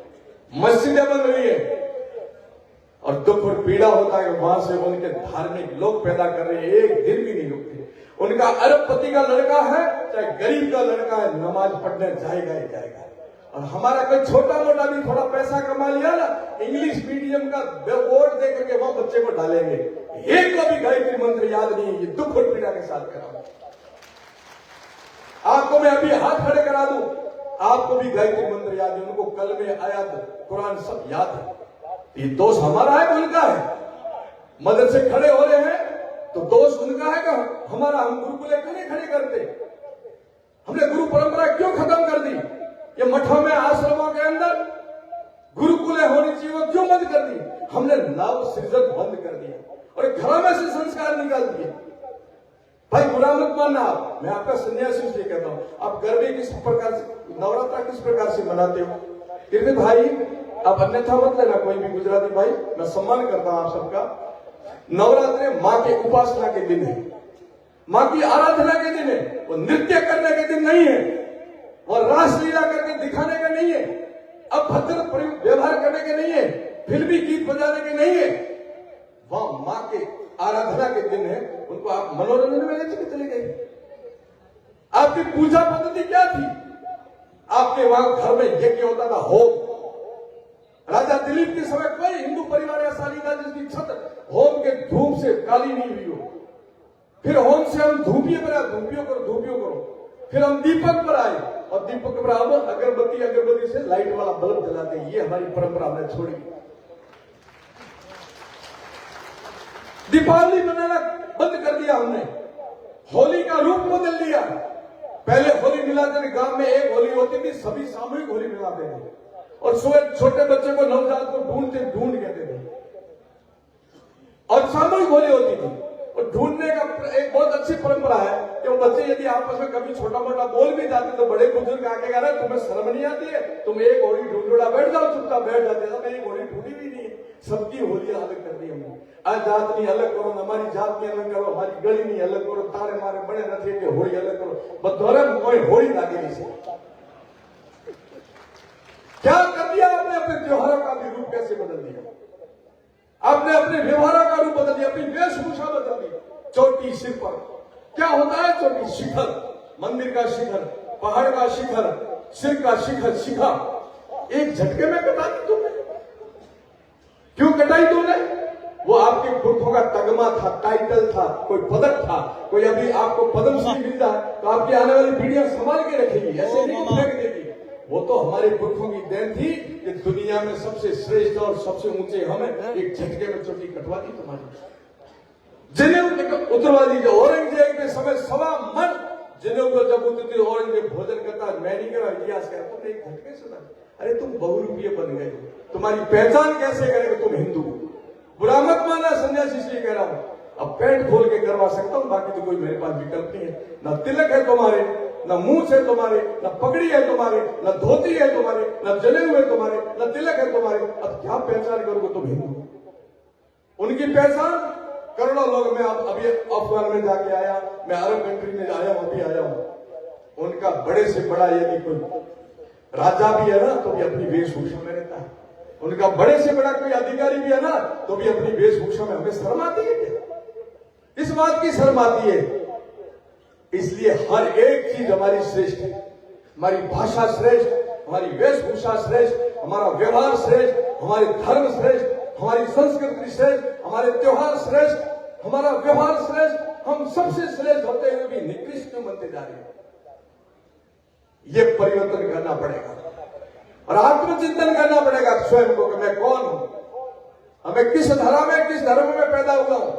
मस्जिदें बन रही है, और दुख और पीड़ा होता है वहां से उनके धार्मिक लोग पैदा कर रहे हैं, एक दिन भी नहीं रुकते। उनका अरबपति का लड़का है चाहे गरीब का लड़का है, नमाज पढ़ने जाएगा ही जाएगा। और हमारा कोई छोटा मोटा भी थोड़ा पैसा कमा लिया ना, इंग्लिश मीडियम का बोर्ड दे करके वहां बच्चे को डालेंगे। एक को भी गायत्री मंत्र याद नहीं है, ये दुख और पीड़ा के साथ करा। आपको मैं अभी हाथ खड़े करा दूं, आपको भी गायत्री मंत्र याद है, उनको कलमे आयत कुरान सब याद है। ये दोष हमारा है कि उनका है? मदरसे खड़े हो रहे हैं तो दोष उनका है कि हमारा? हम गुरुकुले क्यों नहीं खड़े करते? हमने गुरु परंपरा क्यों खत्म कर दी? ये मठों में आश्रमों के अंदर गुरुकुले होनी चाहिए, वो क्यों बंद कर दी? हमने नव सृजन बंद कर दिया और घरों में से संस्कार निकाल दिए। भाई बुरा मत मानना, आप, मैं आपका सन्यासी से कहता हूं, आप गरबे किस प्रकार से, नवरात्रा किस प्रकार से मनाते हो? फिर भाई आप अन्यथा मत लेना, कोई भी गुजराती भाई, मैं सम्मान करता हूं आप सबका। नवरात्रे मां के उपासना के दिन है, मां की आराधना के दिन है, वो नृत्य करने के दिन नहीं है, वो रासलीला करके दिखाने का नहीं है, अभद्र व्यवहार करने के नहीं है, फिल्मी गीत बजाने के नहीं है। वह मां के आराधना के दिन है, उनको आप मनोरंजन में लेके चले गए। आपकी पूजा पद्धति क्या थी? आपके वहां घर में यज्ञ होता था, होम। राजा दिलीप के समय कोई हिंदू परिवार ऐसा नहीं था जिसकी छत होम के धूप से काली नहीं हुई हो। फिर होम से हम धूपिये पर आए, धूपियों करो, धूपियों करो। फिर हम दीपक पर आए और दीपक पर अब अगरबत्ती से लाइट वाला बल्ब जलाते हैं। ये हमारी परंपरा हमने छोड़ी। दीपावली मनाना बंद कर दिया हमने, होली का रूप बदल दिया। पहले होली मिलाते थे, गांव में एक होली होती थी, सभी सामूहिक होली मिलाते थे और छोटे बच्चे को, नवजात को ढूंढ कहते थे और सामूहिक होली होती थी। और ढूंढने का एक बहुत अच्छी परंपरा है कि वो बच्चे यदि आपस में कभी छोटा मोटा बोल भी जाते तो बड़े बुजुर्ग आके कह रहे तुम्हें शर्म नहीं आती है, तुम एक होली ढूंढोड़ा, बैठ जाओ, चुपचाप बैठ जाते हैं। एक होली ढूंढी भी नहीं है, सबकी होलियां अलग कर दी हमने। आज जात नहीं अलग करो, हमारी जात नहीं अलग करो, हमारी गली नहीं अलग करो, तारे मारे बड़े नथे के होली अलग करो, बदौरे कोई होली लागे नहीं से। क्या कर दिया आपने? अपने त्योहारों का भी रूप कैसे बदल दिया? आपने अपने व्यवहारों का रूप बदल दिया, अपनी वेशभूषा बदल दी। चोटी सिर पर, क्या होता है चोटी? शिखर, मंदिर का शिखर, पहाड़ का शिखर, सिर का शिखर, शिखा एक झटके में कटा दी तुमने। क्यों कटाई तुमने? वो आपके पुरखों का तगमा था, टाइटल था, कोई पदक था। कोई अभी आपको पद्मश्री मिल जाए तो आपकी आने वाली पीढ़ियां संभाल के रखेगी, ऐसे नहीं फेंक देगी। वो तो हमारे पुरखों की देन थी कि दुनिया में सबसे श्रेष्ठ और सबसे ऊंचे हमें एक झटके में चोटी कटवा दी तुम्हारी। जिन्हें उतरवादी जो औरंगजेब के समय 1.25 मन जिन्हें को जब उतरती औरंगजेब भोजन करता, मैं नहीं करा, इतिहास कहता, तुमने एक झटके सुना। अरे तुम बहुरूपीय बन गए, तुम्हारी पहचान कैसे करेंगे तुम हिंदू? बुरा मत माना, सन्यासी इसलिए कह रहा हूं। अब पेट खोल के करवा सकता हूं, बाकी तो कोई मेरे पास विकल्प नहीं है। न तिलक है तुम्हारे, न मूछ है तुम्हारे, न पगड़ी है तुम्हारे, न धोती है तुम्हारे, न जले हुए तुम्हारे, न तिलक है तुम्हारे। अब क्या पहचान करोगे तुम हिंदू? उनकी पहचान करोड़ों लोग, मैं अभी अफगान में जाके आया, मैं अरब कंट्री में आया हूं, अभी आया हूं। उनका बड़े से बड़ा यदि कोई राजा भी है ना तो भी अपनी वेशभूषा में रहता है, उनका बड़े से बड़ा कोई अधिकारी भी है ना तो भी अपनी वेशभूषा में। हमें शर्म आती है क्या? इस बात की शर्म आती है। इसलिए हर एक चीज हमारी श्रेष्ठ है, हमारी भाषा श्रेष्ठ, हमारी वेशभूषा श्रेष्ठ, हमारा व्यवहार श्रेष्ठ, हमारे धर्म श्रेष्ठ, हमारी संस्कृति श्रेष्ठ, हमारे त्योहार श्रेष्ठ, हमारा व्यवहार श्रेष्ठ। हम सबसे श्रेष्ठ होते हुए भी निकृष्ट क्यों बनते जा रहे हैं? ये परिवर्तन करना पड़ेगा और आत्मचिंतन करना पड़ेगा स्वयं को कि मैं कौन हूं, हमें किस धरा में, किस धर्म में पैदा हुआ हूं।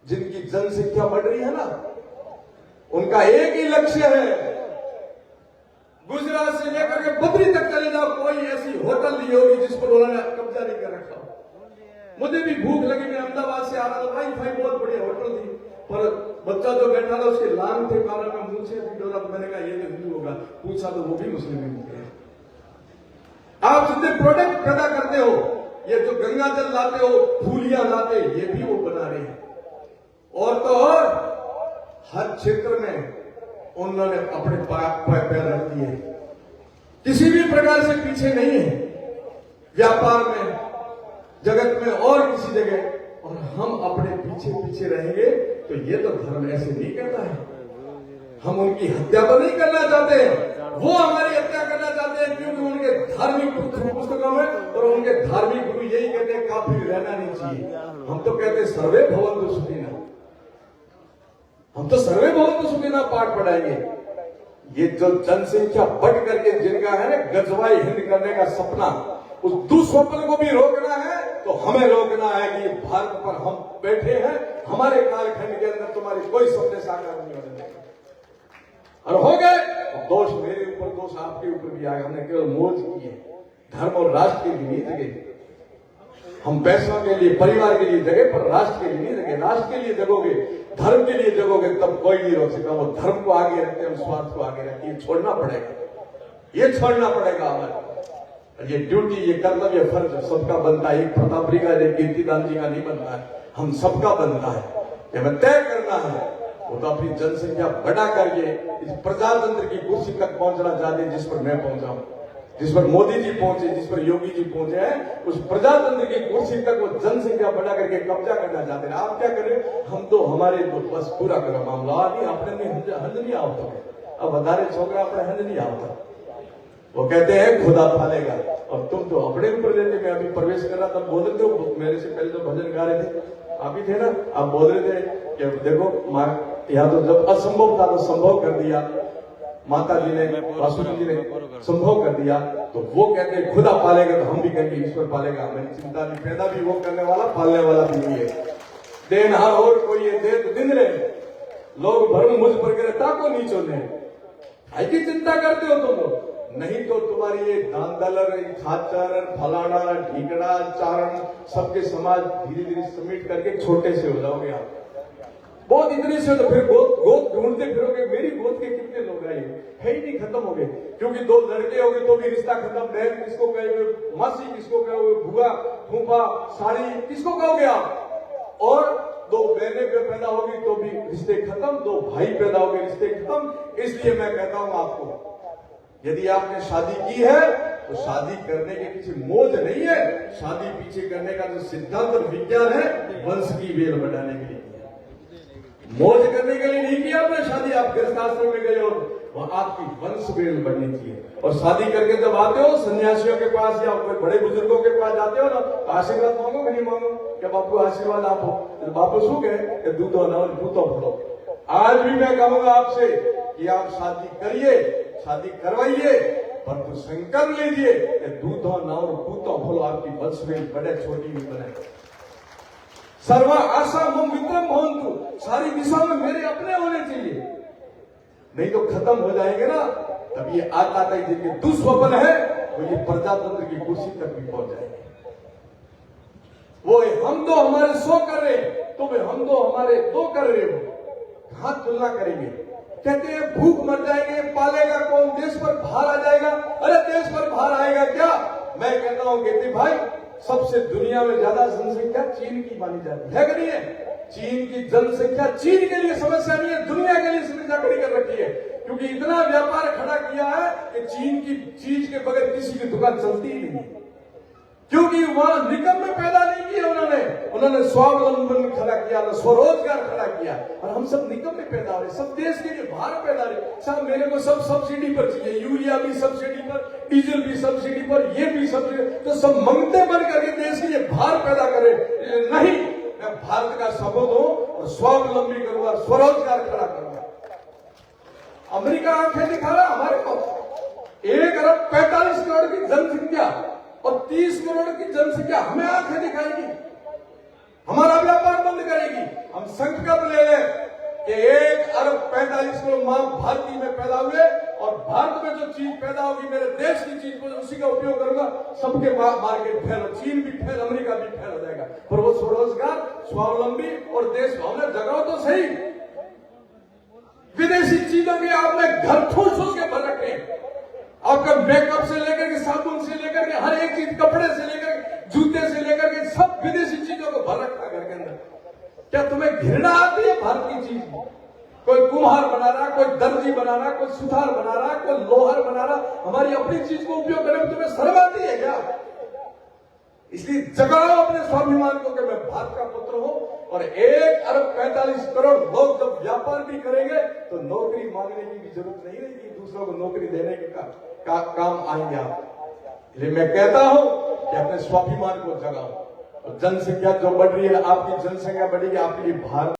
जिनकी जनसंख्या बढ़ रही है ना, उनका एक ही लक्ष्य है, गुजरात से लेकर के बद्री तक चले जाओ, कोई ऐसी होटल नहीं होगी जिस पर उन्होंने कब्जा नहीं कर रखा। मुझे भी भूख लगी, मैं अहमदाबाद से आ रहा था, वाईफाई बहुत बढ़िया होटल थी, पर बच्चा जो बैठा था उसके लांग थे काला में, मुंह से डोला, तो मैंने कहा ये तो हिंदू होगा, पूछा तो वो भी मुस्लिम ही थे। आप जितने प्रोडक्ट पैदा करते हो, ये जो गंगा जल लाते हो, फूलियां लाते, ये भी वो बना रहे हैं। और तो और हर क्षेत्र में उन्होंने अपने पैर रख दिए, किसी भी प्रकार से पीछे नहीं है, व्यापार में, जगत में और किसी जगह। और हम अपने पीछे पीछे रहेंगे तो ये तो धर्म ऐसे नहीं कहता है। हम उनकी हत्या तो नहीं करना चाहते, वो हमारी हत्या करना चाहते हैं, क्योंकि उनके धार्मिक पुस्तकों में और उनके धार्मिक गुरु यही कहते हैं काफिर रहना नहीं चाहिए। हम तो कहते हैं सर्वे भवन्तु सुखिनः, हम तो सर्वे भवन्तु सुखिनः पाठ पढ़ाएंगे। ये जो जनसंख्या बढ़ करके जिनका है ना गजवाई हिंद करने का सपना, उस दुस्वप्न को भी रोकना है तो हमें रोकना है कि भारत पर हम बैठे हैं, हमारे कालखंड के अंदर तुम्हारी कोई सपने साकार नहीं होने देंगे। और हो गए दोष मेरे ऊपर, दोष आपके ऊपर भी आएगा। हमने केवल मौज की है, धर्म और राष्ट्र के लिए नहीं जगे। हम पैसों के लिए, परिवार के लिए जगे, पर राष्ट्र के लिए नहीं जगे। राष्ट्र के लिए जगोगे, धर्म के लिए जगोगे, तब कोई नहीं रोक सकता। वो धर्म को आगे रखते हैं, स्वार्थ को आगे रखते हैं, छोड़ना पड़ेगा, ये छोड़ना पड़ेगा हमारे। ये ड्यूटी, ये कर्तव्य, फर्ज सबका बनता है। एक प्रतापरी का, एक कीर्तिदान जी का नहीं बनता है, हम सबका बनता है। ये हमें तय करना है। वो तो अपनी जनसंख्या बढ़ा करके इस प्रजातंत्र की कुर्सी तक पहुंचना चाहते हैं, जिस पर मैं पहुंचा हूं, जिस पर मोदी जी पहुंचे, जिस पर योगी जी पहुंचे हैं, उस प्रजातंत्र की कुर्सी तक वो जनसंख्या बढ़ा करके कब्जा करना चाहते हैं। आप क्या करें? हम तो हमारे तो बस पूरा करो मामला नहीं, अपने हंज नहीं आवता, अब વધારે छोकरा अपने हंज नहीं आवता। वो कहते हैं खुदा पालेगा, और तुम तो अपने ऊपर लेते। मैं अभी प्रवेश कर रहा था, बोल रहे थे, मेरे से पहले जो भजन गा रहे थे आप ही थे ना, आप बोल रहे थे कि देखो यहाँ तो जब असंभव था तो संभव कर दिया, माता जी ने, वासुदेव जी ने संभव कर दिया। तो वो कहते हैं खुदा पालेगा, तो हम भी कहेंगे ईश्वर पालेगा। हमारी चिंता नहीं, पैदा भी वो करने वाला, पालने वाला भी नहीं है। देनहार और कोई ये दे तो दिन रहे, लोग भरम मुझ पर करे ताको नीचो ने, आई की चिंता करते हो तुम? नहीं तो तुम्हारी ये दांदलर, खाचर, फलाना, ढीकड़ा, चारण, सबके समाज धीरे धीरे समेट करके छोटे से हो जाओगे आप। बहुत इतने से तो फिर गोद ढूंढते फिरोगे, मेरी गोद के कितने लोग आए है ही नहीं, खत्म हो गए। क्योंकि दो लड़के हो गए तो भी रिश्ता खत्म। बहन किसको कहोगे, मासी किसको कहोगे, बुआ, फूफा, साड़ी किसको कहोगे आप? और दो बहनें पैदा होगी तो भी रिश्ते खत्म, दो भाई पैदा होंगे रिश्ते खत्म। इसलिए मैं कहता हूं आपको, यदि आपने शादी की है तो शादी करने के पीछे मौज नहीं है, शादी पीछे करने का जो सिद्धांत और विज्ञान है, वंश की वेल बढ़ाने के लिए, मौज करने के लिए नहीं किया आपने शादी। आप गृहस्थाश्रम में गए हो, वहां आपकी वंश वेल बढ़नी चाहिए। और शादी करके जब आते हो सन्यासियों के पास या कोई बड़े बुजुर्गों के पास जाते हो ना, तो आशीर्वाद मांगो कि नहीं मांगो? क्या बापू आशीर्वाद आपो? तो बापू शू कहे, दूधो न पूतो फलो। आज भी मैं कहूंगा आपसे कि आप शादी करिए, शादी करवाइए, परंतु संकल्प लीजिए कि दूधो न और पूतो फलो, आपकी वंश वेल बढ़े, छोटी भी बने। सर्व आशा मम मित्रम भवन्तु, सारी दिशा में मेरे अपने होने चाहिए, नहीं तो खत्म हो जाएंगे ना। तब ये आता तक जिनके दुस्वप्न है वो ये प्रजातंत्र की कुर्सी तक भी पहुंच जाएंगे। वो हम तो हमारे 100 कर रहे हैं, तो हम तो हमारे 2 कर रहे हो, कहां तुलना करेंगे? कहते हैं भूख मर जाएंगे, पालेगा कौन, देश पर भार आ जाएगा। अरे देश पर भार आएगा क्या? मैं कहता हूं कहते भाई, सबसे दुनिया में ज्यादा जनसंख्या चीन की मानी जाती है कि नहीं है? चीन की जनसंख्या चीन के लिए समस्या नहीं है, दुनिया के लिए समस्या खड़ी कर रखी है। क्योंकि इतना व्यापार खड़ा किया है कि चीन की चीज के बगैर किसी की दुकान चलती ही नहीं, क्योंकि वहां निकम्मे पैदा नहीं किए उन्होंने स्वावलंबन खड़ा किया, स्वरोजगार खड़ा किया। और हम सब निकम्मे पैदा हो रहे, सब देश के लिए भार पैदा हो रहे। साहब मेरे को सब सब्सिडी पर चाहिए, यूरिया भी सब्सिडी पर, डीजल भी सब्सिडी पर, ये भी सब्सिडी, तो सब मंगते बन करके देश के लिए भार पैदा करे। नहीं, मैं भारत का सपूत हूं और स्वावलंबी करूंगा, स्वरोजगार खड़ा करूंगा। अमेरिका आंखें दिखा रहा हमारे को 1 अरब 45 करोड़ की जनसंख्या और 30 करोड़ की जनसंख्या हमें आंखें दिखाएगी, हमारा व्यापार बंद करेगी। हम संकल्प ले लें कि 1 अरब 45 करोड़ मां भारतीय में पैदा हुए और भारत में जो चीज पैदा होगी मेरे देश की चीज को उसी का उपयोग करूंगा। सबके मार्केट फैल, चीन भी फैल, अमेरिका भी फैल हो जाएगा। पर वो स्वरोजगार, स्वावलंबी और देश भावना जगाओ तो सही। विदेशी चीजों के आपने घर ठूस के भर रखे, आपका मेकअप से लेकर के साबुन से लेकर के हर एक चीज, कपड़े से लेकर के जूते से लेकर के सब विदेशी चीजों को भर रखा घर के अंदर। क्या तुम्हें घृणा आती है भारत की चीज? कोई कुम्हार बना रहा, कोई दर्जी बना रहा, कोई सुथार बना रहा, कोई लोहार बना रहा, हमारी अपनी चीज को उपयोग करने में तुम्हें शर्म आती है क्या? इसलिए जगाओ अपने स्वाभिमान को कि मैं भारत का पुत्र हूं। और 1 अरब 45 करोड़ लोग जब व्यापार भी करेंगे तो नौकरी मांगने की भी जरूरत नहीं रहेगी, दूसरों को नौकरी देने के काम आएंगे आप। इसलिए मैं कहता हूं कि अपने स्वाभिमान को जगाओ। और जनसंख्या जो बढ़ रही है, आपकी जनसंख्या बढ़ेगी, आपके लिए भारत